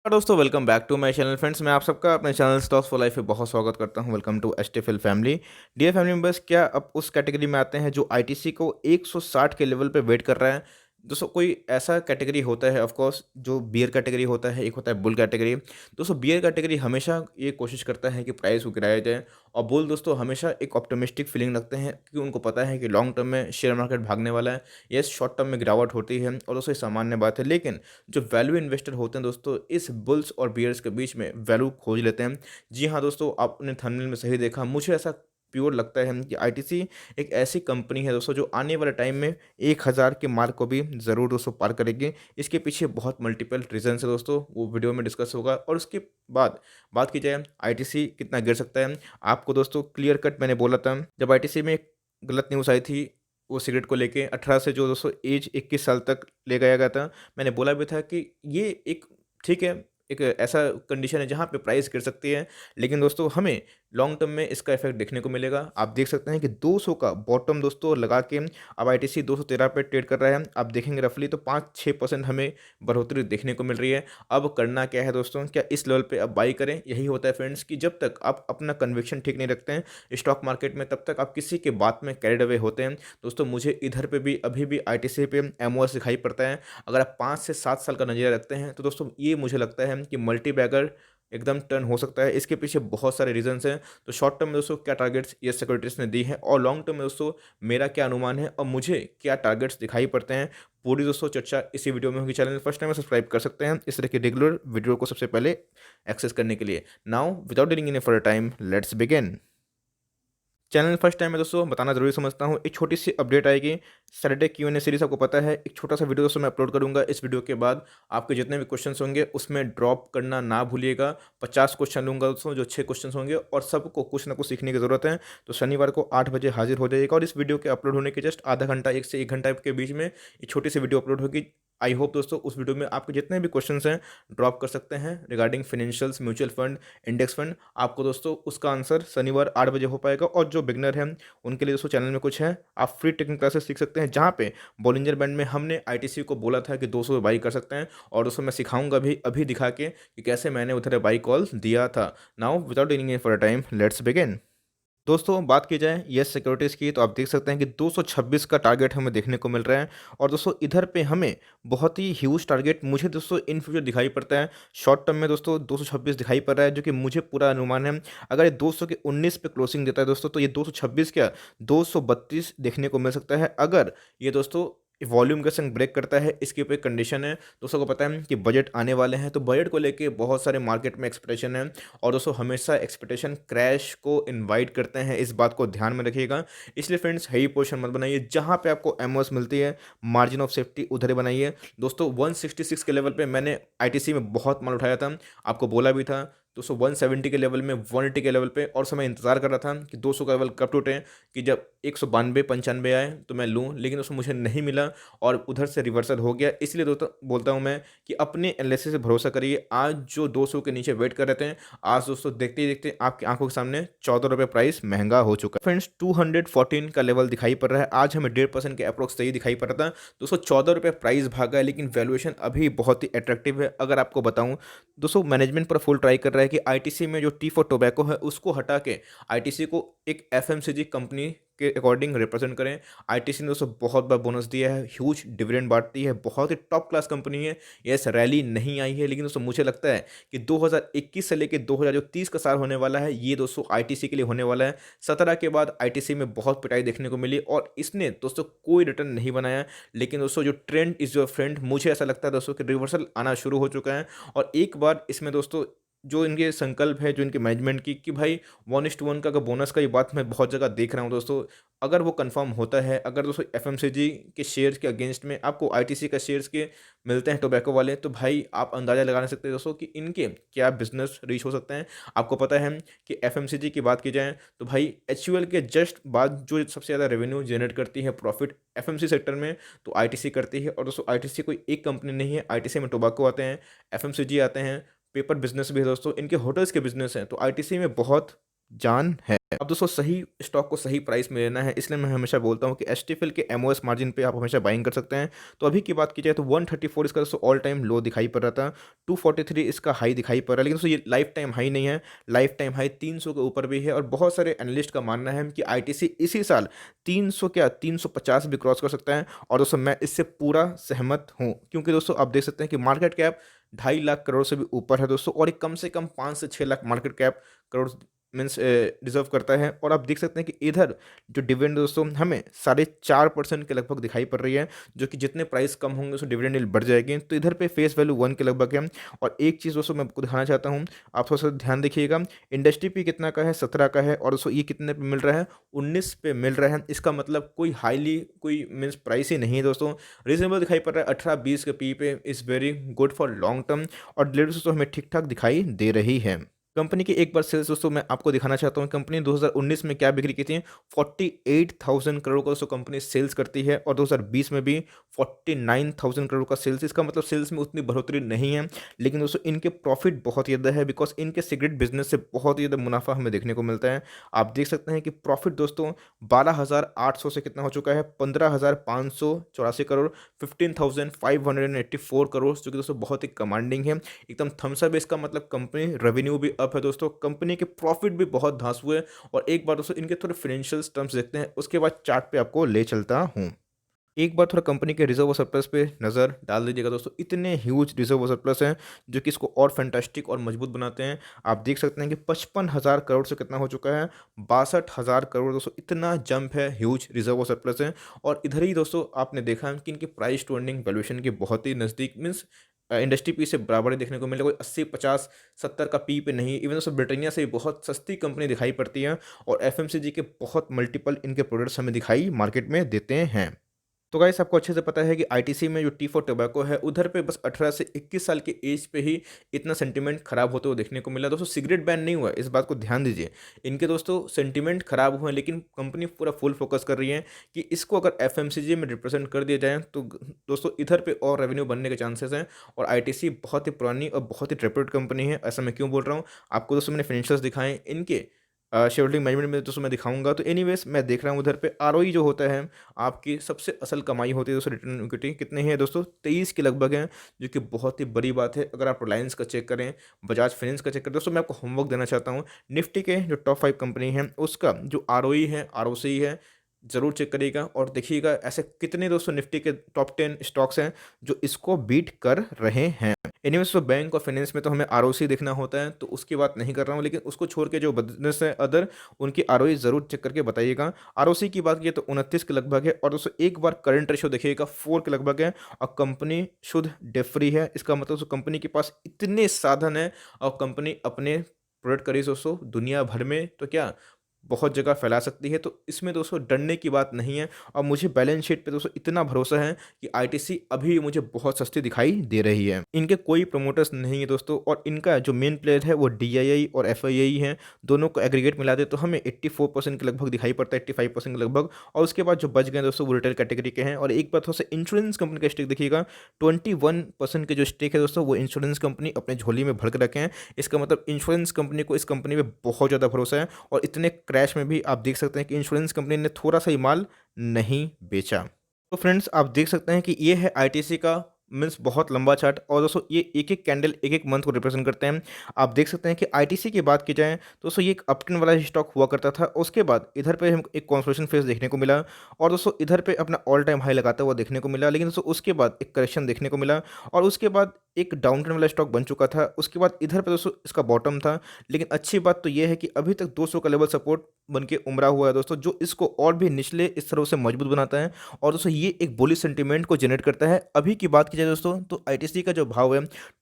दोस्तों welcome back to my channel friends. मैं आप सबका अपने चैनल स्टॉक्स फॉर लाइफ पे बहुत स्वागत करता हूं। Welcome to STFL family. Dear family members, क्या अब उस कैटेगरी में आते हैं जो आईटीसी को 160 के लेवल पे वेट कर रहा है। दोस्तों कोई ऐसा कैटेगरी होता है ऑफ कोर्स जो बियर कैटेगरी होता है, एक होता है बुल कैटेगरी। दोस्तों बियर कैटेगरी हमेशा ये कोशिश करता है कि प्राइस को गिराया जाए, और बुल दोस्तों हमेशा एक ऑप्टिमिस्टिक फीलिंग रखते हैं क्योंकि उनको पता है कि लॉन्ग टर्म में शेयर मार्केट भागने वाला है। यस, शॉर्ट टर्म में गिरावट होती है और दोस्तों ये सामान्य बात है, लेकिन जो वैल्यू इन्वेस्टर होते हैं दोस्तों इस बुल्स और बियर्स के बीच में वैल्यू खोज लेते हैं। जी हाँ दोस्तों, आपने थंबनेल में सही देखा, मुझे ऐसा प्योर लगता है कि आईटीसी एक ऐसी कंपनी है दोस्तों जो आने वाले टाइम में 1000 के मार्क को भी ज़रूर दोस्तों पार करेगी। इसके पीछे बहुत मल्टीपल रीजंस है दोस्तों, वो वीडियो में डिस्कस होगा। और उसके बाद बात की जाए आईटीसी कितना गिर सकता है, आपको दोस्तों क्लियर कट मैंने बोला था जब आईटीसी में एक गलत न्यूज़ आई थी वो सिगरेट को लेके 18 से जो दोस्तों एज 21 साल तक ले गया गया था। मैंने बोला भी था कि ये एक ठीक है, एक ऐसा कंडीशन है जहाँ पे प्राइस गिर सकती है, लेकिन दोस्तों हमें लॉन्ग टर्म में इसका इफेक्ट देखने को मिलेगा। आप देख सकते हैं कि 200 का बॉटम दोस्तों लगा के अब आईटीसी 213 पे ट्रेड कर रहा है। आप देखेंगे रफली तो 5-6% हमें बढ़ोतरी देखने को मिल रही है। अब करना क्या है दोस्तों, क्या इस लेवल पे अब बाई करें? यही होता है फ्रेंड्स कि जब तक आप अपना कन्विक्शन ठीक नहीं रखते हैं स्टॉक मार्केट में, तब तक आप किसी के बात में कैरिड अवे होते हैं। दोस्तों मुझे इधर पे भी अभी भी आईटीसी पे एमओएस दिखाई पड़ता है। अगर आप 5 से 7 साल का नज़रिया रखते हैं तो दोस्तों ये मुझे लगता है कि मल्टी बैगर एकदम टर्न हो सकता है। इसके पीछे बहुत सारे रीजंस हैं। तो शॉर्ट टर्म में दोस्तों क्या टारगेट्स ये सिक्योरिटीज ने दी है, और लॉन्ग टर्म में दोस्तों मेरा क्या अनुमान है और मुझे क्या टारगेट्स दिखाई पड़ते हैं, पूरी दोस्तों चर्चा इसी वीडियो में होगी। चैनल फर्स्ट टाइम सब्सक्राइब कर सकते हैं इस तरह की रेगुलर वीडियो को सबसे पहले एक्सेस करने के लिए। Now without dealing in for time, let's begin. Channel first time है दोस्तों, बताना ज़रूरी समझता हूँ। एक छोटी सी अपडेट आएगी, सैटरडे Q&A सीरीज आपको पता है। एक छोटा सा वीडियो दोस्तों मैं अपलोड करूँगा। इस वीडियो के बाद आपके जितने भी क्वेश्चंस होंगे उसमें ड्रॉप करना ना भूलिएगा। 50 क्वेश्चन लूँगा दोस्तों, जो 6 क्वेश्चन होंगे और सबको कुछ ना कुछ सीखने की ज़रूरत है। तो शनिवार को 8 बजे हाजिर हो जाइएगा, और इस वीडियो के अपलोड होने के जस्ट आधा घंटा 1 से 1 घंटा के बीच में एक छोटी सी वीडियो अपलोड होगी। आई होप दोस्तों उस वीडियो में आपके जितने भी क्वेश्चंस हैं ड्रॉप कर सकते हैं regarding financials, mutual fund, index fund. आपको दोस्तों उसका आंसर शनिवार 8 बजे हो पाएगा। और जो बिगनर हैं उनके लिए दोस्तों चैनल में कुछ है, आप फ्री टेक्निक क्लासेस सीख सकते हैं, जहाँ पे बॉलिंजर बैंड में हमने आईटीसी को बोला था कि 200 बाई कर सकते हैं, और दोस्तों मैं सिखाऊंगा भी अभी दिखा के कि कैसे मैंने उधर बाई कॉल दिया था। Now without taking for a time, let's begin. दोस्तों बात की जाए येस सिक्योरिटीज़ की, तो आप देख सकते हैं कि 226 का टारगेट हमें देखने को मिल रहा है। और दोस्तों इधर पे हमें बहुत ही ह्यूज टारगेट मुझे दोस्तों इन फ्यूचर दिखाई पड़ता है। शॉर्ट टर्म में दोस्तों 226 दिखाई पड़ रहा है, जो कि मुझे पूरा अनुमान है। अगर ये 200 के 19 पे क्लोजिंग देता है दोस्तों, तो ये 226 क्या 232 देखने को मिल सकता है। अगर ये दोस्तों वॉल्यूम के संग ब्रेक करता है, इसके ऊपर कंडीशन है। दोस्तों को पता है कि बजट आने वाले हैं, तो बजट को लेके बहुत सारे मार्केट में एक्सपेक्टेशन है, और दोस्तों हमेशा एक्सपेक्टेशन क्रैश को इनवाइट करते हैं, इस बात को ध्यान में रखिएगा। इसलिए फ्रेंड्स हेवी पोजीशन मत बनाइए, जहां पे आपको एमओएस मिलती है मार्जिन ऑफ सेफ्टी उधर ही बनाइए। दोस्तों 166 के लेवल पे मैंने आईटीसी में बहुत माल उठाया था, आपको बोला भी था। दोस्तों 170 के लेवल में, 180 के लेवल पे, और समय इंतजार कर रहा था कि 200 का लेवल कब टूटे, कि जब 192-95 आए तो मैं लूँ, लेकिन दोस्तों मुझे नहीं मिला और उधर से रिवर्सल हो गया। इसलिए दोस्तों बोलता हूँ मैं कि अपने एनालिसिस से भरोसा करिए। आज जो 200 के नीचे वेट कर रहे थे, आज दोस्तों देखते ही देखते आपकी आंखों के सामने 14 रुपये प्राइस महंगा हो चुका है। फ्रेंड्स 214 का लेवल दिखाई पड़ रहा है, आज हमें 1.5% के अप्रोक्स सही दिखाई पड़ रहा था। दोस्तों 14 रुपये प्राइस भागा है, लेकिन वैल्यूएशन अभी बहुत ही अट्रैक्टिव है। अगर आपको बताऊं दोस्तों, मैनेजमेंट पर फुल ट्राई कर रहा है कि आईटीसी में जो टी फॉर टोबैको है उसको हटा के आईटीसी को एक एफएमसीजी कंपनी के अकॉर्डिंग रिप्रेजेंट करें। आईटीसी ने दोस्तों बहुत बार बोनस दिया है, ह्यूज डिविडेंड बांटती है, बहुत ही टॉप क्लास कंपनी है। यस, रैली नहीं आई है, लेकिन दोस्तों मुझे लगता है कि 2021 से लेकर 2030 का साल होने वाला है, ये दोस्तों आईटीसी के लिए होने वाला है। 17 के बाद आईटीसी में बहुत पिटाई देखने को मिली और इसने दोस्तों कोई रिटर्न नहीं बनाया। लेकिन दोस्तों जो ट्रेंड इज योर फ्रेंड, मुझे ऐसा लगता है दोस्तों कि रिवर्सल आना शुरू हो चुका है। और एक बार इसमें दोस्तों जो इनके संकल्प है, जो इनके मैनेजमेंट की, कि भाई 1:1 का बोनस का ये बात मैं बहुत जगह देख रहा हूँ दोस्तों, अगर वो कंफर्म होता है, अगर दोस्तों एफएमसीजी के शेयर्स के अगेंस्ट में आपको आईटीसी का शेयर्स के मिलते हैं टोबैको वाले, तो भाई आप अंदाज़ा लगा नहीं सकते दोस्तों कि इनके क्या बिजनेस रीच हो सकते हैं। आपको पता है कि एफएमसीजी की बात की जाए तो भाई एचयूएल के जस्ट बाद जो सबसे ज़्यादा रेवेन्यू जनरेट करती है, प्रॉफिट एफएमसी सेक्टर में, तो आईटीसी करती है। और दोस्तों आईटीसी कोई एक कंपनी नहीं है, आईटीसी में टोबैको आते हैं, एफएमसीजी आते हैं, पेपर बिजनेस भी है दोस्तों, इनके होटल्स के बिजनेस हैं। तो आईटीसी में बहुत जान है। अब दोस्तों सही स्टॉक को सही प्राइस में लेना है, इसलिए मैं हमेशा बोलता हूँ कि एसटीएफएल के एमओएस मार्जिन पे आप हमेशा बाइंग कर सकते हैं। तो अभी की बात की जाए तो 134 इसका दोस्तों ऑल टाइम लो दिखाई पड़ रहा था, 243 इसका हाई दिखाई पड़ रहा है, लेकिन दोस्तों ये लाइफ टाइम हाई नहीं है, लाइफ टाइम हाई 300 के ऊपर भी है। और बहुत सारे एनालिस्ट का मानना है कि आईटीसी इसी साल 300 क्या 350 भी क्रॉस कर सकता है। और दोस्तों मैं इससे पूरा सहमत हूँ, क्योंकि दोस्तों आप देख सकते हैं कि मार्केट कैप 2.5 लाख करोड़ से भी ऊपर है दोस्तों, और एक कम से कम 5 से 6 lakh market cap crore means deserve करता है। और आप देख सकते हैं कि इधर जो डिविडेंड दोस्तों हमें 4.5% के लगभग दिखाई पड़ रही है, जो कि जितने प्राइस कम होंगे उसमें डिविडेंड यील्ड बढ़ जाएगी। तो इधर पे फेस वैल्यू 1 के लगभग है। और एक चीज़ दोस्तों मैं आपको दिखाना चाहता हूँ, आप थोड़ा सा ध्यान देखिएगा, इंडस्ट्री पे कितना का है, 17 का है, और दोस्तों ये कितने पे मिल रहा है, 19 पे मिल रहा है। इसका मतलब कोई हाईली कोई मीन्स प्राइस ही नहीं है दोस्तों, रीजनेबल दिखाई पड़ रहा है। 18-20 के पी पे is very good for long term, और डिलीवरी दोस्तों हमें ठीक ठाक दिखाई दे रही है। कंपनी की एक बार सेल्स दोस्तों मैं आपको दिखाना चाहता हूँ, कंपनी 2019 में क्या बिक्री की थी, 48,000 करोड़ का दोस्तों कंपनी सेल्स करती है, और 2020 में भी 49,000 करोड़ का सेल्स। इसका मतलब सेल्स में उतनी बढ़ोतरी नहीं है, लेकिन दोस्तों इनके प्रॉफिट बहुत ज़्यादा है, बिकॉज इनके सिगरेट बिजनेस से बहुत ही ज़्यादा मुनाफा हमें देखने को मिलता है। आप देख सकते हैं कि प्रॉफिट दोस्तों 12,800 से कितना हो चुका है, 15,584 करोड़, 15,584 करोड़, जो कि दोस्तों बहुत ही कमांडिंग है, एकदम थम्स अप है। इसका मतलब कंपनी रेवेन्यू भी अप है दोस्तों, कंपनी के प्रॉफिट भी बहुत धांसू है। और एक बार दोस्तों इनके थोड़े फाइनेंशियल टर्म्स देखते हैं, उसके बाद चार्ट पे आपको ले चलता हूँ। एक बार थोड़ा कंपनी के रिजर्व और सरप्लस पे नज़र डाल दीजिएगा दोस्तों, इतने ह्यूज रिजर्व और सरप्लस हैं, जो कि इसको और फैंटास्टिक और मजबूत बनाते हैं। आप देख सकते हैं कि 55,000 करोड़ से कितना हो चुका है, 62,000 करोड़ दोस्तों, इतना जंप है, ह्यूज रिजर्व और सरप्लस है। और इधर ही दोस्तों आपने देखा है कि इनकी प्राइस टू अर्निंग वैल्यूएशन के बहुत ही नज़दीक, मीन्स इंडस्ट्री पी से बराबर ही देखने को मिलेगा, कोई 80, 50, 70 का पी पे नहीं। इवन दोस्तों ब्रिटानिया से भी बहुत सस्ती कंपनी दिखाई पड़ती है, और एफएमसीजी के बहुत मल्टीपल इनके प्रोडक्ट्स हमें दिखाई मार्केट में देते हैं। तो गाइस आपको अच्छे से पता है कि आईटीसी में जो टी फॉर टोबैको है, उधर पे बस 18 से 21 साल की एज पे ही इतना सेंटीमेंट खराब होते हुए देखने को मिला। दोस्तों सिगरेट बैन नहीं हुआ, इस बात को ध्यान दीजिए। इनके दोस्तों सेंटीमेंट खराब हुए, लेकिन कंपनी पूरा फुल फोकस कर रही है कि इसको अगर एफएमसीजी में रिप्रेजेंट कर दिया जाए तो दोस्तों इधर पे और रेवेन्यू बनने के चांसेस हैं। और आईटीसी बहुत ही पुरानी और बहुत ही रेप्यूटेड कंपनी है। ऐसा मैं क्यों बोल रहा हूँ, आपको दोस्तों मैंने फाइनेंशियल्स दिखाएं इनके शेयर होल्डिंग मैनेजमेंट में दोस्तों मैं दिखाऊंगा। तो एनीवेज मैं देख रहा हूँ उधर पे आरओई जो होता है, आपकी सबसे असल कमाई होती है दोस्तों, रिटर्न इक्विटी कितने हैं दोस्तों, 23 के लगभग हैं, जो कि बहुत ही बड़ी बात है। अगर आप रिलायंस का चेक करें, बजाज फाइनेंस का चेक करें, दोस्तों मैं आपको होमवर्क देना चाहता हूँ, निफ्टी के जो टॉप 5 कंपनी है उसका जो आरओई है, आरओसी है, ज़रूर चेक करिएगा। और देखिएगा ऐसे कितने दोस्तों निफ्टी के टॉप 10 स्टॉक्स हैं जो इसको बीट कर रहे हैं। एनीवेज तो बैंक और फाइनेंस में तो हमें आरओसी देखना होता है, तो उसकी बात नहीं कर रहा हूँ, लेकिन उसको छोड़ के जो बिजनेस है अदर, उनकी आरओई ज़रूर चेक करके बताइएगा। आरओसी की बात की तो 29 के लगभग है, और दोस्तों एक बार करंट रेशो देखिएगा 4 के लगभग है, और कंपनी शुद्ध डेट फ्री है। इसका मतलब कंपनी के पास इतने साधन है, और कंपनी अपने प्रोडक्ट करी दोस्तों दुनिया भर में तो क्या बहुत जगह फैला सकती है। तो इसमें दोस्तों डरने की बात नहीं है। और मुझे बैलेंस शीट पे दोस्तों इतना भरोसा है कि आईटीसी अभी मुझे बहुत सस्ती दिखाई दे रही है। इनके कोई प्रमोटर्स नहीं है दोस्तों, और इनका जो मेन प्लेयर है वो डीआईआई और एफआईआई है, दोनों को एग्रीगेट मिला दे तो हमें 84% के लगभग दिखाई पड़ता है, 85% के लगभग। और उसके बाद जो बच गए दोस्तों वो रिटेल कैटेगरी के हैं। और एक बार थोड़ा सा इंश्योरेंस कंपनी का स्टेक देखिएगा, 21% के जो स्टेक है दोस्तों वो इंश्योरेंस कंपनी अपने झोली में भर के रखे हैं। इसका मतलब इंश्योरेंस कंपनी को इस कंपनी में बहुत ज़्यादा भरोसा है। और इतने क्रैश में भी आप देख सकते हैं कि इंश्योरेंस कंपनी ने थोड़ा सा ही माल नहीं बेचा। तो फ्रेंड्स आप देख सकते हैं कि ये है आईटीसी का मीन्स बहुत लंबा चार्ट, और दोस्तों ये एक एक कैंडल एक एक मंथ को रिप्रेजेंट करते हैं। आप देख सकते हैं कि आईटीसी की बात की जाए तो दोस्तों ये एक अपट्रेंड वाला स्टॉक हुआ करता था, उसके बाद इधर पे हम एक कॉन्सोलेशन फेज देखने को मिला, और दोस्तों इधर पे अपना ऑल टाइम हाई लगाता हुआ देखने को मिला, लेकिन दोस्तों उसके बाद एक करेक्शन देखने को मिला, और उसके बाद एक डाउन ट्रेंड वाला स्टॉक बन चुका था। उसके बाद इधर पे दोस्तों इसका बॉटम था, लेकिन अच्छी बात तो ये है कि अभी तक 200 का लेवल सपोर्ट बन के उमड़ा हुआ है दोस्तों, जो इसको और भी निचले इस तरह से मजबूत बनाता है। और दोस्तों ये एक बुलिश सेंटीमेंट को जनरेट करता है। अभी की बात की जाए दोस्तों तो आईटीसी का जो भाव है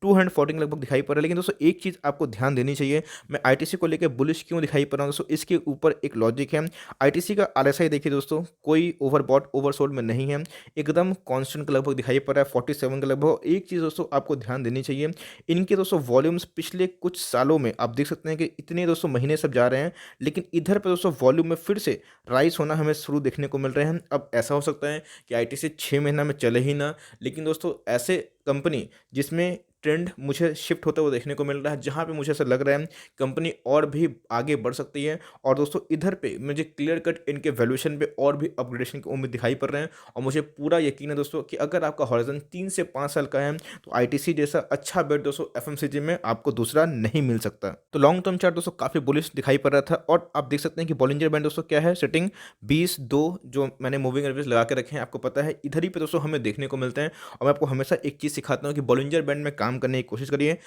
214 लगभग दिखाई पड़ रहा है, लेकिन दोस्तों एक चीज़ आपको ध्यान देनी चाहिए, मैं आईटीसी को लेकर बुलिश क्यों दिखाई पड़ रहा हूँ दोस्तों, इसके ऊपर एक लॉजिक है। आईटीसी का आरएसआई देखिए दोस्तों, कोई ओवरबॉट ओवरसोल्ड में नहीं है, एकदम कांस्टेंट के लगभग दिखाई पड़ रहा है, 47 के लगभग। एक चीज़ दोस्तों आपको ध्यान देनी चाहिए, इनके दोस्तों वॉल्यूम्स पिछले कुछ सालों में आप देख सकते हैं कि इतने दोस्तों महीने सब जा रहे हैं, लेकिन इधर पर दोस्तों वॉल्यूम में फिर से राइज होना हमें शुरू देखने को मिल रहे हैं। अब ऐसा हो सकता है कि आईटीसी 6 महीना में चले ही ना, लेकिन दोस्तों ऐसे कंपनी जिसमें ट्रेंड मुझे शिफ्ट होता हुआ देखने को मिल रहा है, जहाँ पे मुझे ऐसा लग रहा है कंपनी और भी आगे बढ़ सकती है। और दोस्तों इधर पे मुझे क्लियर कट इनके वैल्यूएशन पे और भी अपग्रेडेशन की उम्मीद दिखाई पड़ रहे हैं। और मुझे पूरा यकीन है दोस्तों कि अगर आपका हॉरिजॉन 3 से 5 साल का है तो आईटीसी जैसा अच्छा बेट दोस्तों एफएमसीजी में आपको दूसरा नहीं मिल सकता। तो लॉन्ग टर्म चार्ट दोस्तों काफ़ी बुलिश दिखाई पड़ रहा था, और आप देख सकते हैं कि बॉलिंजर बैंड दोस्तों क्या है, सेटिंग 20-2 जो मैंने मूविंग एवरेज लगा के रखे हैं, आपको पता है इधर ही पे दोस्तों हमें देखने को मिलते हैं। और मैं आपको हमेशा एक चीज़ सिखाता हूँ कि बॉलिंजर बैंड में काम करने की कोशिश करिए।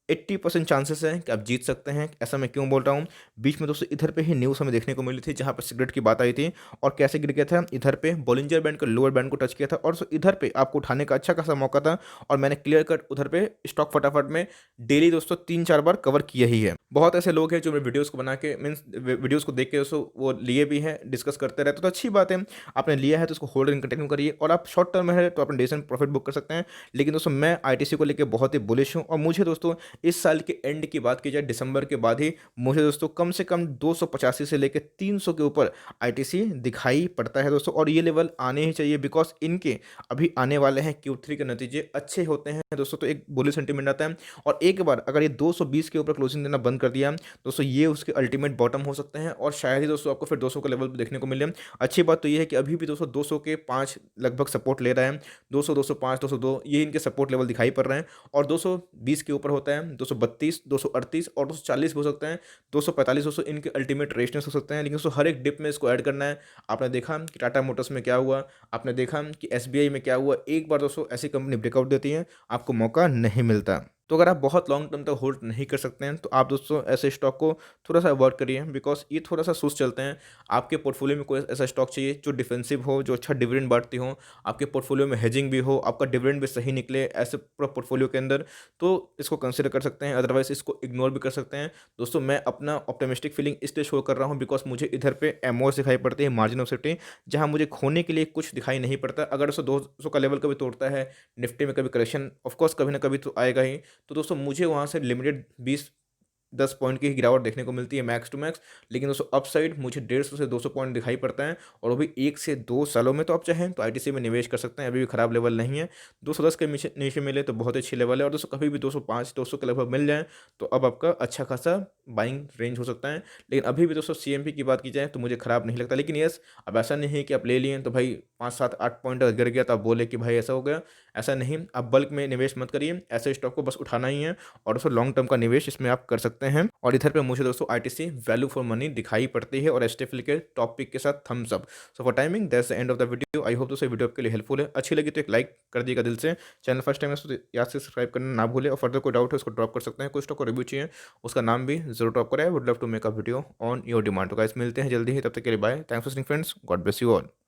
80% चांसेस है कि आप जीत सकते हैं। ऐसा मैं क्यों बोल रहा हूँ? बीच में दोस्तों इधर पे ही न्यूज़ हमें देखने को मिली थी, जहाँ पे सिगरेट की बात आई थी और कैसे गिर गया था, इधर पे बॉलिंजर बैंड को लोअर बैंड को टच किया था, और इधर पे आपको उठाने का अच्छा खासा मौका था। और मैंने क्लियर कट उधर पे स्टॉक फटाफट में डेली दोस्तों 3-4 बार कवर किया ही है। बहुत ऐसे लोग हैं जो मेरे वीडियोज़ को बना के मीन्स वीडियोज़ को देख के दोस्तों वो लिए भी हैं, डिस्कस करते रहते हैं, तो अच्छी बात है। आपने लिया है तो उसको होल्ड एंड कंटिन्यू करिए, और आप शॉर्ट टर्म में है तो अपने डिसेंट प्रॉफिट बुक कर सकते हैं। लेकिन दोस्तों मैं आईटीसी को लेके बहुत ही बुलिश हूँ, और मुझे दोस्तों इस साल के एंड की बात की जाए दिसंबर के बाद ही मुझे दोस्तों कम से कम 285 से लेकर 300 के ऊपर आईटीसी दिखाई पड़ता है दोस्तों। और ये लेवल आने ही चाहिए, बिकॉज इनके अभी आने वाले हैं Q3 के नतीजे अच्छे होते हैं दोस्तों, तो एक बुलिश सेंटीमेंट आता है। और एक बार अगर ये 220 के ऊपर क्लोजिंग देना बंद कर दिया दोस्तों, ये उसके अल्टीमेट बॉटम हो सकते हैं, और शायद ही दोस्तों आपको फिर 200 के लेवल पर देखने को मिले। अच्छी बात तो ये है कि अभी भी दोस्तों 200 के 5 लगभग सपोर्ट ले रहा है। 200, 205, 202 ये इनके सपोर्ट लेवल दिखाई पड़ रहे हैं। और 220 के ऊपर होता है 232, 238 और 240 भी हो सकते हैं। 245 दोस्तों इनके अल्टीमेट रेशनेस हो सकते हैं। लेकिन दोस्तों हर एक डिप में इसको ऐड करना है। आपने देखा कि टाटा मोटर्स में क्या हुआ, आपने देखा कि एसबीआई में क्या हुआ। एक बार दोस्तों ऐसी कंपनी ब्रेकआउट देती है, आपको मौका नहीं मिलता। तो अगर आप बहुत लॉन्ग टर्म तक होल्ड नहीं कर सकते हैं तो आप दोस्तों ऐसे स्टॉक को थोड़ा सा अवॉइड करिए, बिकॉज ये थोड़ा सा सुस्त चलते हैं। आपके पोर्टफोलियो में कोई ऐसा स्टॉक चाहिए जो डिफेंसिव हो, जो अच्छा डिविडेंड बांटती हो, आपके पोर्टफोलियो में हेजिंग भी हो, आपका डिविडेंड भी सही निकले ऐसे पूरा पोर्टफोलियो के अंदर, तो इसको कंसिडर कर सकते हैं। अदरवाइज इसको इग्नोर भी कर सकते हैं। दोस्तों मैं अपना ऑप्टिमिस्टिक फीलिंग इसलिए शो कर रहा हूँ बिकॉज मुझे इधर पे एमओएस दिखाई पड़ती है, मार्जिन ऑफ सेफ्टी, जहाँ मुझे खोने के लिए कुछ दिखाई नहीं पड़ता। अगर दोस्तों 200 का लेवल कभी तोड़ता है, निफ्टी में कभी करेक्शन ऑफकोर्स कभी ना कभी तो आएगा ही, तो दोस्तों मुझे वहाँ से लिमिटेड 20-10 पॉइंट की ही गिरावट देखने को मिलती है मैक्स टू मैक्स। लेकिन दोस्तों अपसाइड मुझे 150 से 200 पॉइंट दिखाई पड़ता है, और वो भी 1 से 2 सालों में। तो आप चाहें तो आईटीसी में निवेश कर सकते हैं, अभी भी खराब लेवल नहीं है। 210 के नीचे मिले तो बहुत अच्छी लेवल है, और दोस्तों कभी भी 205, 200 के लगभग मिल जाए तो अब आपका अच्छा खासा बाइंग रेंज हो सकता है। लेकिन अभी भी दोस्तों सीएमपी की बात की जाए तो मुझे खराब नहीं लगता। लेकिन यस, अब ऐसा नहीं है कि आप ले लिए तो भाई 5-7-8 पॉइंट गिर गया तो आप बोले कि भाई ऐसा हो गया। ऐसा नहीं, आप बल्क में निवेश मत करिए, ऐसे स्टॉक को बस उठाना ही है, और दोस्तों लॉन्ग टर्म का निवेश इसमें आप कर सकते हैं। और इधर पे मुझे दोस्तों आईटीसी वैल्यू फॉर मनी दिखाई पड़ती है, और एसटीएफएल के टॉप पिक के साथ thumbs up. So for timing that's the end of the video. I hope दोस्तों वीडियो आपके लिए हेल्पफुल है। अच्छी लगी तो एक लाइक कर दिएगा दिल से। चैनल फर्स्ट टाइम है तो याद से सब्सक्राइब करना ना भूले, और फर्दर कोई डाउट है उसको ड्रॉप कर सकते हैं। कुछ स्टॉक को रिव्यू चाहिए उसका नाम भी जरूर ड्रॉप करें। Would love to make a video on your demand. तो गाइस मिलते हैं जल्दी ही, तब तक के लिए bye. Thanks for watching friends, God bless you all.